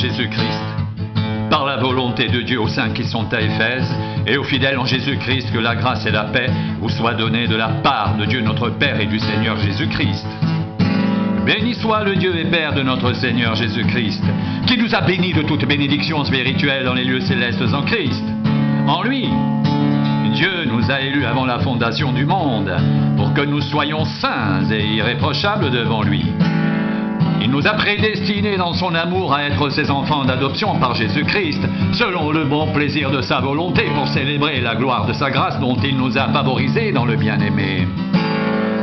Jésus-Christ. Par la volonté de Dieu aux saints qui sont à Éphèse, et aux fidèles en Jésus-Christ, que la grâce et la paix vous soient données de la part de Dieu notre Père et du Seigneur Jésus-Christ. Béni soit le Dieu et Père de notre Seigneur Jésus-Christ, qui nous a bénis de toute bénédiction spirituelle dans les lieux célestes en Christ. En lui, Dieu nous a élus avant la fondation du monde, pour que nous soyons saints et irréprochables devant lui. Il nous a prédestinés dans son amour à être ses enfants d'adoption par Jésus-Christ, selon le bon plaisir de sa volonté, pour célébrer la gloire de sa grâce dont il nous a favorisés dans le bien-aimé.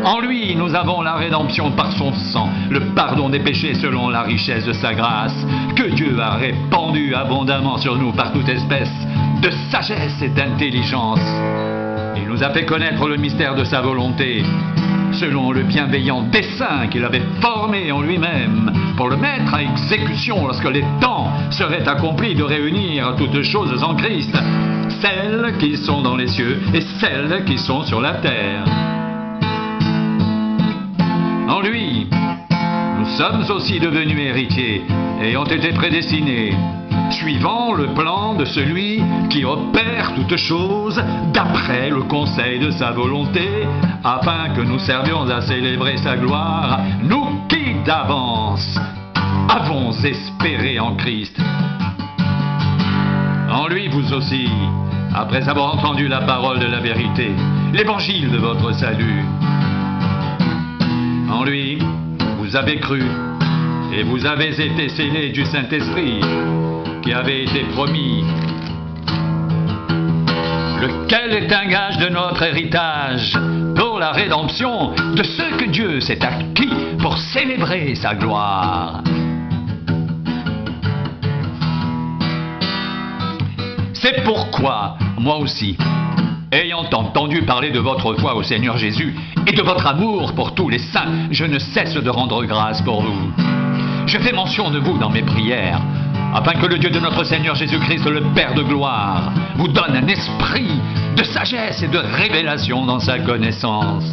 En lui, nous avons la rédemption par son sang, le pardon des péchés selon la richesse de sa grâce, que Dieu a répandu abondamment sur nous par toute espèce de sagesse et d'intelligence. Il nous a fait connaître le mystère de sa volonté, selon le bienveillant dessein qu'il avait formé en lui-même, pour le mettre à exécution lorsque les temps seraient accomplis, de réunir toutes choses en Christ, celles qui sont dans les cieux et celles qui sont sur la terre. En lui, nous sommes aussi devenus héritiers, ayant été prédestinés, suivant le plan de celui qui opère toutes choses d'après le conseil de sa volonté, afin que nous servions à célébrer sa gloire, nous qui d'avance avons espéré en Christ. En lui, vous aussi, après avoir entendu la parole de la vérité, l'évangile de votre salut, en lui, vous avez cru, et vous avez été scellés du Saint-Esprit, qui avait été promis, lequel est un gage de notre héritage, pour la rédemption de ceux que Dieu s'est acquis pour célébrer sa gloire. C'est pourquoi, moi aussi, ayant entendu parler de votre foi au Seigneur Jésus et de votre amour pour tous les saints, je ne cesse de rendre grâce pour vous. Je fais mention de vous dans mes prières, afin que le Dieu de notre Seigneur Jésus-Christ, le Père de gloire, vous donne un esprit de sagesse et de révélation dans sa connaissance.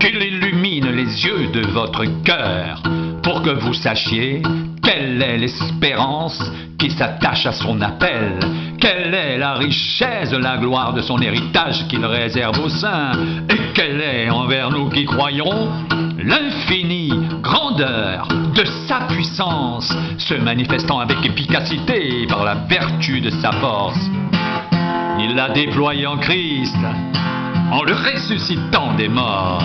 Qu'il illumine les yeux de votre cœur, pour que vous sachiez quelle est l'espérance qui s'attache à son appel, quelle est la richesse de la gloire de son héritage qu'il réserve aux saints, et quelle est envers nous qui croyons l'infinie grandeur de sa puissance, se manifestant avec efficacité par la vertu de sa force. Il l'a déployé en Christ, en le ressuscitant des morts,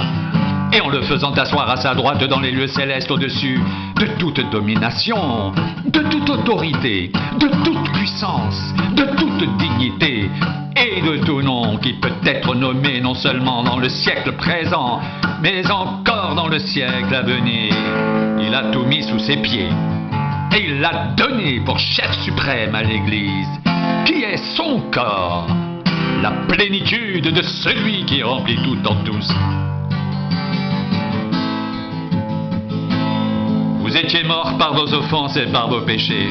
et en le faisant asseoir à sa droite dans les lieux célestes au-dessus de toute domination, de toute autorité, de toute puissance, de toute dignité, et de tout nom qui peut être nommé non seulement dans le siècle présent, mais encore dans le siècle à venir. Il a tout mis sous ses pieds, et il l'a donné pour chef suprême à l'Église, qui est son corps, la plénitude de celui qui remplit tout en tous. Vous étiez morts par vos offenses et par vos péchés,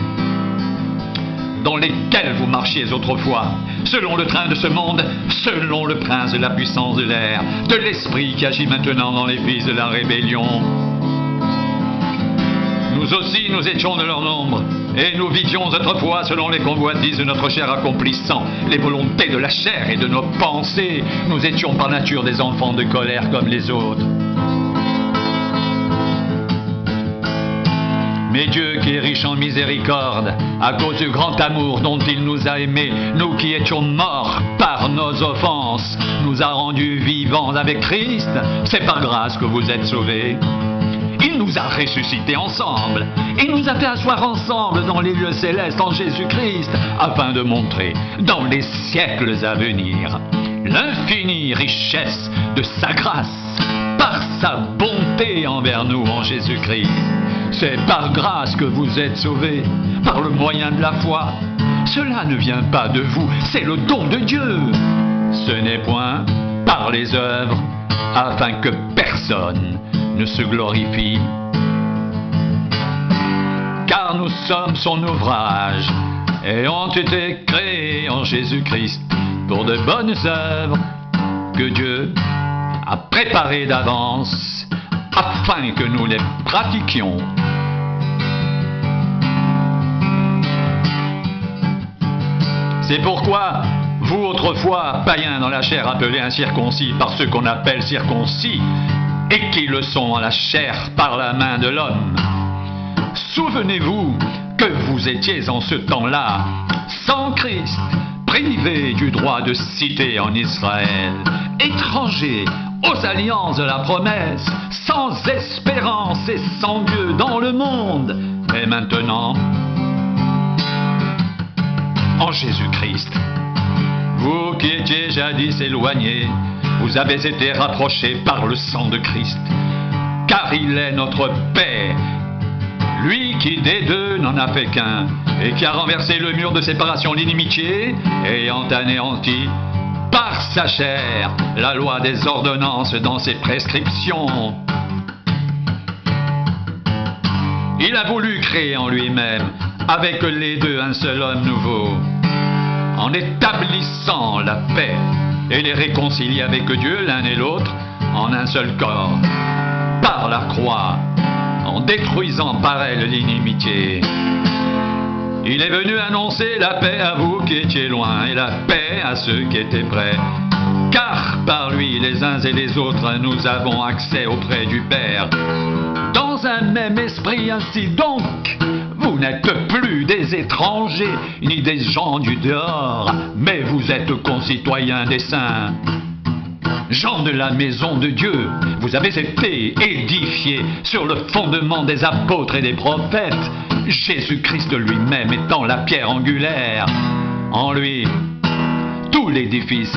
dans lesquels vous marchiez autrefois, selon le train de ce monde, selon le prince de la puissance de l'air, de l'esprit qui agit maintenant dans les fils de la rébellion. Nous aussi, nous étions de leur nombre, et nous vivions autrefois selon les convoitises de notre chair, accomplissant les volontés de la chair et de nos pensées. Nous étions par nature des enfants de colère comme les autres. Mais Dieu, qui est riche en miséricorde, à cause du grand amour dont il nous a aimés, nous qui étions morts par nos offenses, nous a rendus vivants avec Christ. C'est par grâce que vous êtes sauvés. Il nous a ressuscités ensemble, et nous a fait asseoir ensemble dans les lieux célestes en Jésus-Christ, afin de montrer dans les siècles à venir l'infinie richesse de sa grâce, par sa bonté envers nous en Jésus-Christ. C'est par grâce que vous êtes sauvés, par le moyen de la foi. Cela ne vient pas de vous, c'est le don de Dieu. Ce n'est point par les œuvres, afin que personne ne se glorifie. Car nous sommes son ouvrage, ayant été créés en Jésus-Christ pour de bonnes œuvres que Dieu a préparées d'avance, afin que nous les pratiquions. C'est pourquoi, vous autrefois, païens dans la chair appelés incirconcis par ceux qu'on appelle circoncis, et qui le sont en la chair par la main de l'homme, souvenez-vous que vous étiez en ce temps-là sans Christ, privés du droit de cité en Israël, étrangers aux alliances de la promesse, sans espérance et sans Dieu dans le monde. Et maintenant, en Jésus-Christ, vous qui étiez jadis éloignés, vous avez été rapprochés par le sang de Christ, car il est notre paix, lui qui des deux n'en a fait qu'un, et qui a renversé le mur de séparation, l'inimitié, ayant anéanti par sa chair la loi des ordonnances dans ses prescriptions. Il a voulu créer en lui-même, avec les deux, un seul homme nouveau, en établissant la paix, et les réconcilier avec Dieu l'un et l'autre en un seul corps, par la croix, en détruisant par elle l'inimitié. Il est venu annoncer la paix à vous qui étiez loin, et la paix à ceux qui étaient près. Car par lui, les uns et les autres, nous avons accès auprès du Père. Dans un même esprit, ainsi donc, vous n'êtes plus des étrangers, ni des gens du dehors, mais vous êtes concitoyens des saints. Gens de la maison de Dieu, vous avez été édifiés sur le fondement des apôtres et des prophètes, Jésus-Christ lui-même étant la pierre angulaire. En lui, tout l'édifice,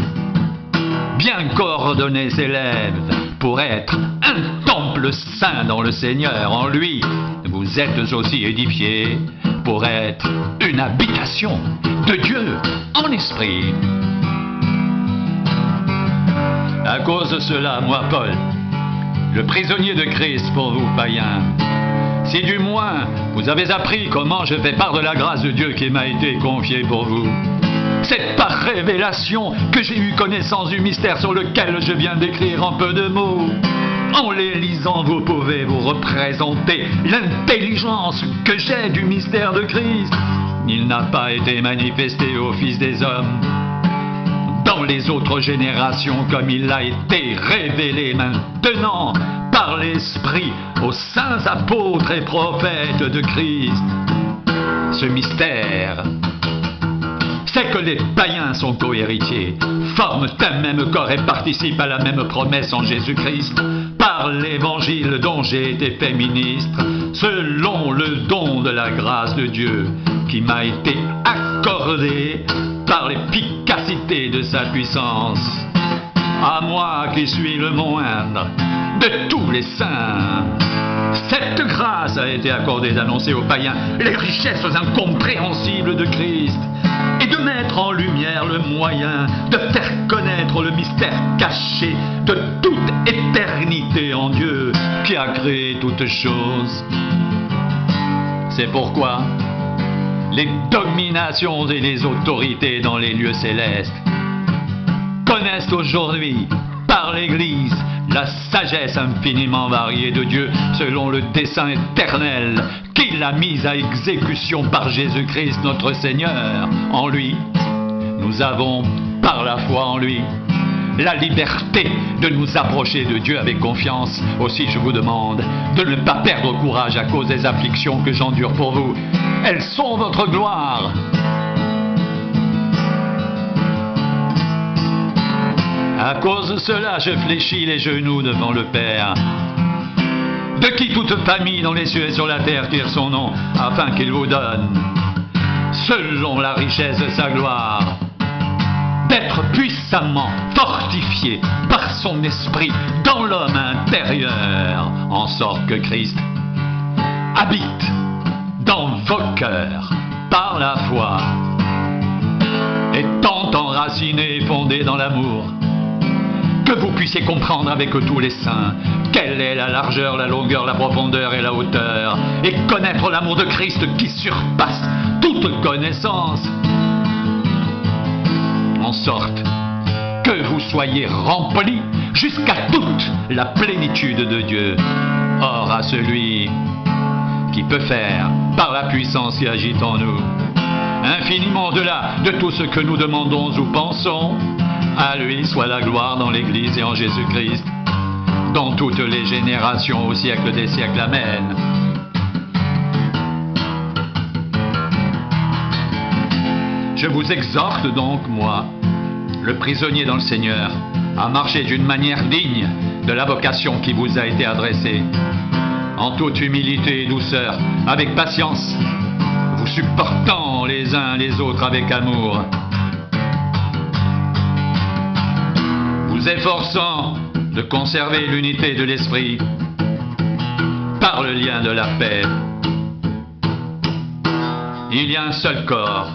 bien coordonné, s'élève pour être un temple saint dans le Seigneur. En lui, vous êtes aussi édifiés pour être une habitation de Dieu en esprit. À cause de cela, moi, Paul, le prisonnier de Christ pour vous, païens, si du moins vous avez appris comment je fais part de la grâce de Dieu qui m'a été confiée pour vous, c'est par révélation que j'ai eu connaissance du mystère sur lequel je viens d'écrire en peu de mots. En les lisant, vous pouvez vous représenter l'intelligence que j'ai du mystère de Christ. Il n'a pas été manifesté aux fils des hommes dans les autres générations, comme il a été révélé maintenant par l'Esprit aux saints apôtres et prophètes de Christ. Ce mystère, c'est que les païens sont co-héritiers, forment un même corps et participent à la même promesse en Jésus-Christ, par l'évangile dont j'ai été fait ministre, selon le don de la grâce de Dieu qui m'a été accordé par l'efficacité de sa puissance. À moi qui suis le moindre de tous les saints, cette grâce a été accordée d'annoncer aux païens les richesses incompréhensibles de Christ et de mettre en lumière le moyen de faire connaître le mystère caché de toute éternité en Dieu qui a créé toutes choses. C'est pourquoi les dominations et les autorités dans les lieux célestes connaissent aujourd'hui par l'Église la sagesse infiniment variée de Dieu selon le dessein éternel qu'il a mis à exécution par Jésus-Christ notre Seigneur. En lui, nous avons, par la foi en lui, la liberté de nous approcher de Dieu avec confiance. Aussi je vous demande de ne pas perdre courage à cause des afflictions que j'endure pour vous. Elles sont votre gloire. À cause de cela, je fléchis les genoux devant le Père, de qui toute famille dans les cieux et sur la terre tire son nom, afin qu'il vous donne, selon la richesse de sa gloire, d'être puissamment fortifié par son esprit dans l'homme intérieur, en sorte que Christ habite dans vos cœurs par la foi, étant enraciné et fondé dans l'amour, que vous puissiez comprendre avec tous les saints quelle est la largeur, la longueur, la profondeur et la hauteur, et connaître l'amour de Christ qui surpasse toute connaissance, en sorte que vous soyez remplis jusqu'à toute la plénitude de Dieu. Or à celui qui peut faire, par la puissance qui agit en nous, infiniment au-delà de tout ce que nous demandons ou pensons. À lui soit la gloire dans l'Église et en Jésus-Christ, dans toutes les générations, au siècle des siècles. Amen. Je vous exhorte donc, moi, le prisonnier dans le Seigneur, à marcher d'une manière digne de la vocation qui vous a été adressée, en toute humilité et douceur, avec patience, vous supportant les uns les autres avec amour, vous efforçant de conserver l'unité de l'esprit par le lien de la paix. Il y a un seul corps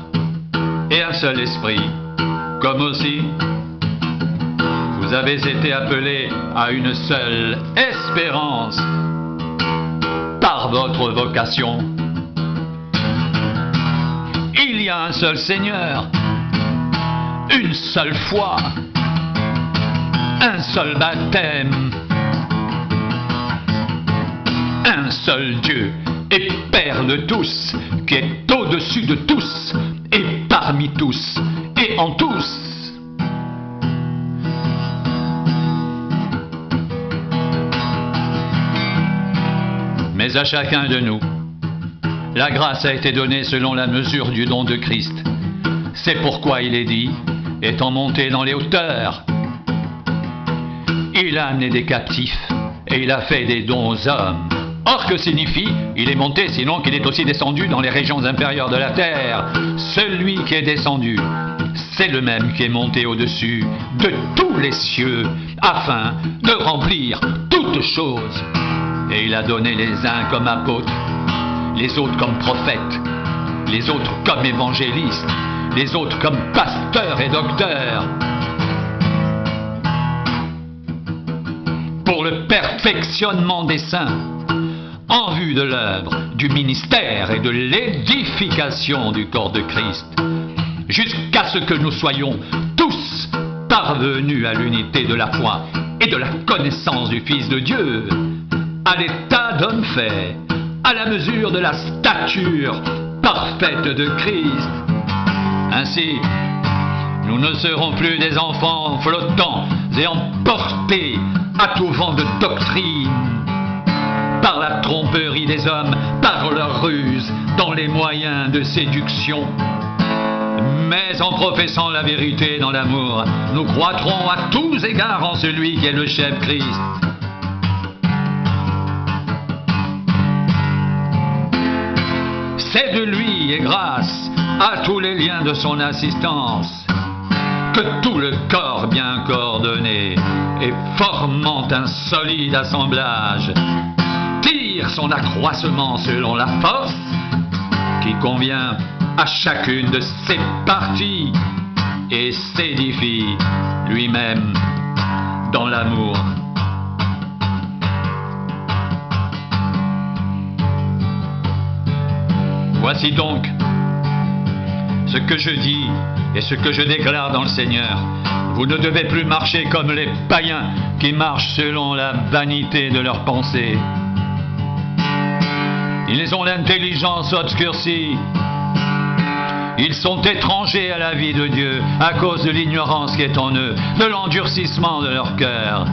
et un seul esprit, comme aussi vous avez été appelés à une seule espérance par votre vocation. Il y a un seul Seigneur, une seule foi, un seul baptême, un seul Dieu et Père de tous, qui est au-dessus de tous et parmi tous et en tous. Mais à chacun de nous, la grâce a été donnée selon la mesure du don de Christ. C'est pourquoi il est dit, étant monté dans les hauteurs, il a amené des captifs et il a fait des dons aux hommes. Or, que signifie « il est monté » sinon qu'il est aussi descendu dans les régions inférieures de la terre? Celui qui est descendu, c'est le même qui est monté au-dessus de tous les cieux, afin de remplir toutes choses. Et il a donné les uns comme apôtres, les autres comme prophètes, les autres comme évangélistes, les autres comme pasteurs et docteurs, pour le perfectionnement des saints, en vue de l'œuvre, du ministère et de l'édification du corps de Christ, jusqu'à ce que nous soyons tous parvenus à l'unité de la foi et de la connaissance du Fils de Dieu, à l'état d'homme fait, à la mesure de la stature parfaite de Christ. Ainsi, nous ne serons plus des enfants flottants et emportés à tout vent de doctrine, par la tromperie des hommes, par leur ruse, dans les moyens de séduction. Mais en professant la vérité dans l'amour, nous croîtrons à tous égards en celui qui est le chef Christ. C'est de lui et grâce à tous les liens de son assistance que tout le corps bien coordonné et formant un solide assemblage tire son accroissement selon la force qui convient à chacune de ses parties et s'édifie lui-même dans l'amour. Voici donc ce que je dis et ce que je déclare dans le Seigneur. Vous ne devez plus marcher comme les païens qui marchent selon la vanité de leurs pensées. Ils ont l'intelligence obscurcie. Ils sont étrangers à la vie de Dieu à cause de l'ignorance qui est en eux, de l'endurcissement de leur cœur.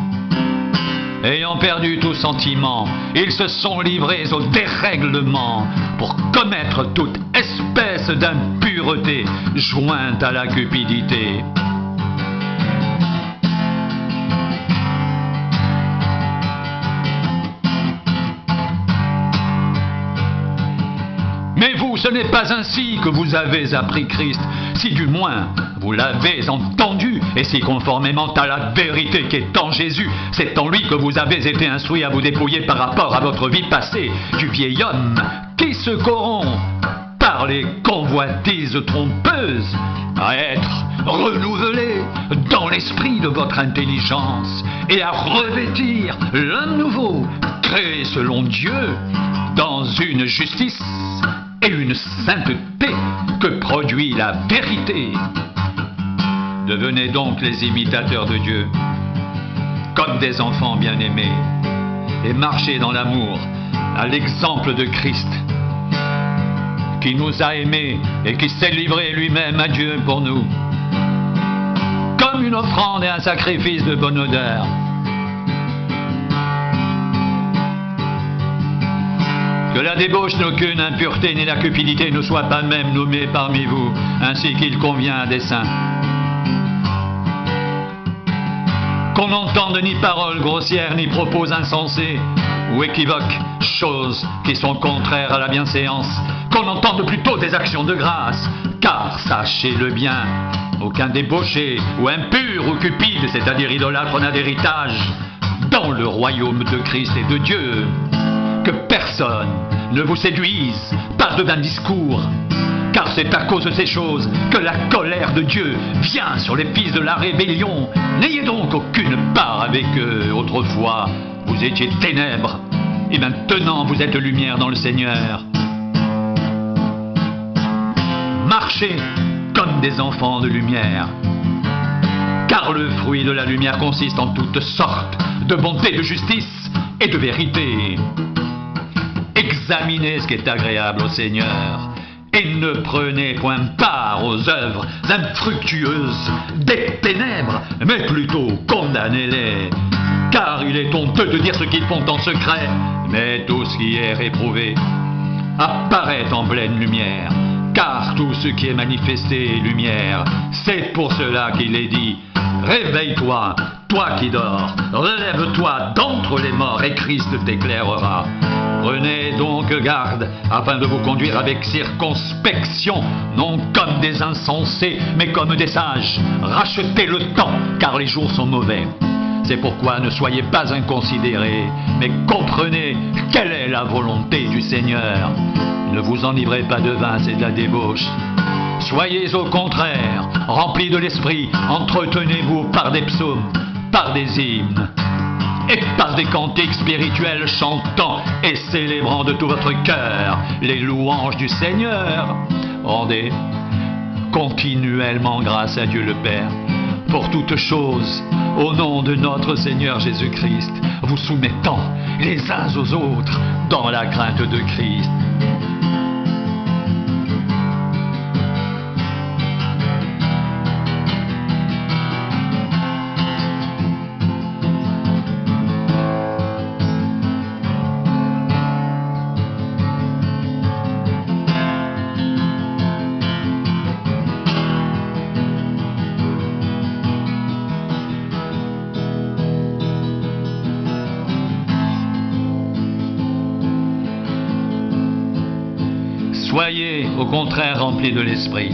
Ayant perdu tout sentiment, ils se sont livrés au dérèglement pour commettre toute espèce d'impureté jointe à la cupidité. Mais vous, ce n'est pas ainsi que vous avez appris Christ, si du moins vous l'avez entendu, et si conformément à la vérité qui est en Jésus, c'est en lui que vous avez été instruits à vous dépouiller par rapport à votre vie passée du vieil homme qui se corrompt par les convoitises trompeuses, à être renouvelé dans l'esprit de votre intelligence et à revêtir l'homme nouveau, créé selon Dieu, dans une justice et une sainteté que produit la vérité. Devenez donc les imitateurs de Dieu, comme des enfants bien-aimés, et marchez dans l'amour, à l'exemple de Christ, qui nous a aimés et qui s'est livré lui-même à Dieu pour nous, comme une offrande et un sacrifice de bonne odeur. Que la débauche n'aucune impureté ni la cupidité ne soient pas même nommées parmi vous, ainsi qu'il convient à des saints. Qu'on n'entende ni paroles grossières, ni propos insensés ou équivoques, choses qui sont contraires à la bienséance. Qu'on entende plutôt des actions de grâce, car sachez-le bien, aucun débauché ou impur ou cupide, c'est-à-dire idolâtre, n'a d'héritage dans le royaume de Christ et de Dieu. Que personne ne vous séduise par de vains discours, car c'est à cause de ces choses que la colère de Dieu vient sur les fils de la rébellion. N'ayez donc aucune part avec eux. Autrefois, vous étiez ténèbres, et maintenant vous êtes lumière dans le Seigneur. Marchez comme des enfants de lumière, car le fruit de la lumière consiste en toutes sortes de bonté, de justice et de vérité. Examinez ce qui est agréable au Seigneur, et ne prenez point part aux œuvres infructueuses des ténèbres, mais plutôt condamnez-les. Car il est honteux de dire ce qu'ils font en secret, mais tout ce qui est réprouvé apparaît en pleine lumière. Car tout ce qui est manifesté est lumière. C'est pour cela qu'il est dit: réveille-toi, toi qui dors, relève-toi d'entre les morts, et Christ t'éclairera. Prenez donc garde, afin de vous conduire avec circonspection, non comme des insensés, mais comme des sages. Rachetez le temps, car les jours sont mauvais. C'est pourquoi ne soyez pas inconsidérés, mais comprenez quelle est la volonté du Seigneur. Ne vous enivrez pas de vin, c'est de la débauche. Soyez au contraire remplis de l'esprit, entretenez-vous par des psaumes, par des hymnes, et par des cantiques spirituels, chantant et célébrant de tout votre cœur les louanges du Seigneur. Rendez continuellement grâce à Dieu le Père pour toutes choses, au nom de notre Seigneur Jésus-Christ, vous soumettant les uns aux autres dans la crainte de Christ. Soyez au contraire remplis de l'esprit.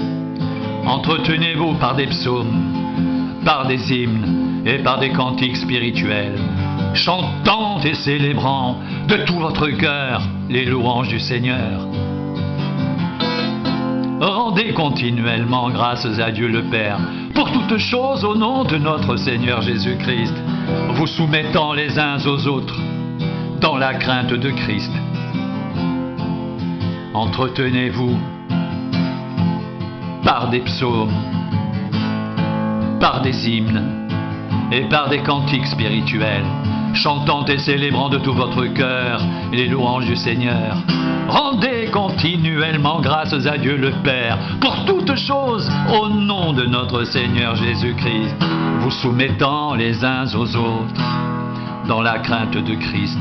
Entretenez-vous par des psaumes, par des hymnes et par des cantiques spirituels, chantant et célébrant de tout votre cœur les louanges du Seigneur. Rendez continuellement grâce à Dieu le Père pour toutes choses au nom de notre Seigneur Jésus-Christ, vous soumettant les uns aux autres dans la crainte de Christ. Entretenez-vous par des psaumes, par des hymnes et par des cantiques spirituels, chantant et célébrant de tout votre cœur les louanges du Seigneur. Rendez continuellement grâce à Dieu le Père pour toutes choses au nom de notre Seigneur Jésus-Christ, vous soumettant les uns aux autres dans la crainte de Christ.